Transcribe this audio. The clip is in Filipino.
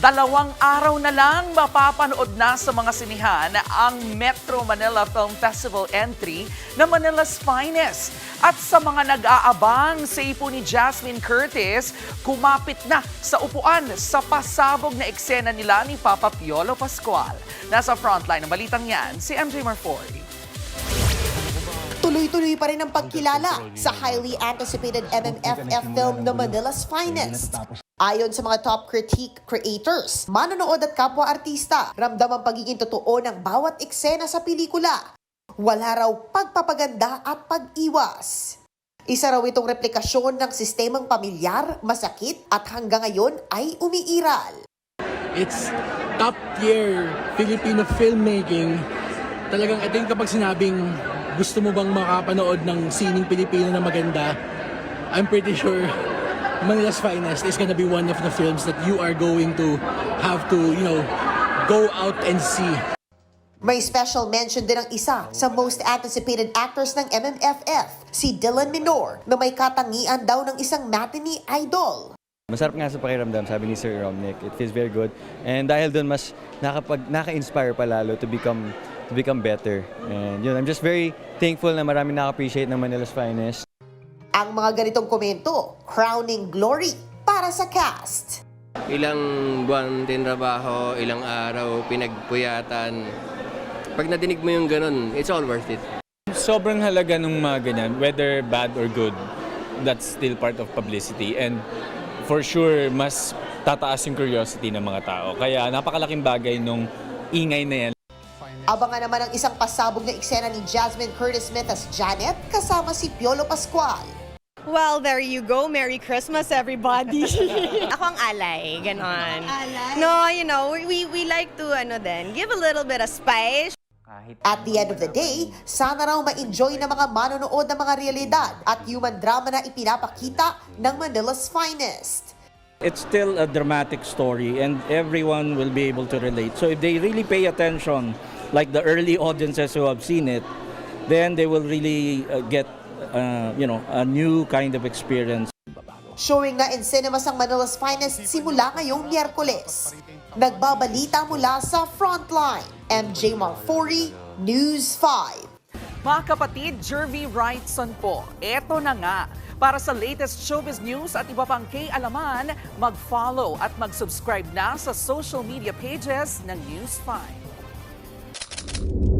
2 araw na lang mapapanood na sa mga sinihan ang Metro Manila Film Festival entry na Manila's Finest. At sa mga nag-aabang sa ipo ni Jasmine Curtis, kumapit na sa upuan sa pasabog na eksena nila ni Papa Piolo Pascual. Nasa frontline ng balitang yan, si MJ Marfori. Tuloy-tuloy pa rin ang pagkilala sa highly anticipated MMFF film na Manila's Finest. Ayon sa mga top critique creators, manonood at kapwa-artista, ramdam ang pagiging totoo ng bawat eksena sa pelikula. Wala raw pagpapaganda at pag-iwas. Isa raw itong replikasyon ng sistemang pamilyar, masakit at hanggang ngayon ay umiiral. It's top-tier Filipino filmmaking. Talagang ito yung kapag sinabing gusto mo bang makapanood ng sining Pilipino na maganda, I'm pretty sure Manila's Finest is gonna be one of the films that you are going to have to, go out and see. May special mention din ang isa sa most anticipated actors ng MMFF, si Dylan Minor, na may katangian daw ng isang matinee idol. Masarap nga sa pakiramdam, sabi ni Sir Romnick. It feels very good. And dahil doon, mas naka-inspire pa lalo to become better. And I'm just very thankful na marami naka-appreciate ng Manila's Finest. Ang mga ganitong komento, crowning glory para sa cast. Ilang buwan din trabaho, ilang araw, pinagpuyatan. Pag nadinig mo yung ganun, it's all worth it. Sobrang halaga ng mga ganyan, whether bad or good, that's still part of publicity. And for sure, mas tataas yung curiosity ng mga tao. Kaya napakalaking bagay nung ingay na yan. Abangan naman ang isang pasabog na eksena ni Jasmine Curtis Smith as Janet kasama si Piolo Pascual. Well, there you go. Merry Christmas, everybody. Ako ang alay, ganon. Alay? No, we like to, give a little bit of spice. At the end of the day, sana raw ma-enjoy ng mga manonood ng mga realidad at human drama na ipinapakita ng Manila's Finest. It's still a dramatic story and everyone will be able to relate. So if they really pay attention, like the early audiences who have seen it, then they will really get a new kind of experience. Showing na in cinemas ang Manila's Finest simula ngayong Miyerkules. Nagbabalita mula sa Frontline, MJ Marfori, News 5. Mga kapatid, Jervy Wrightson po, eto na nga. Para sa latest showbiz news at iba pang kay-alaman, mag-follow at mag-subscribe na sa social media pages ng News 5.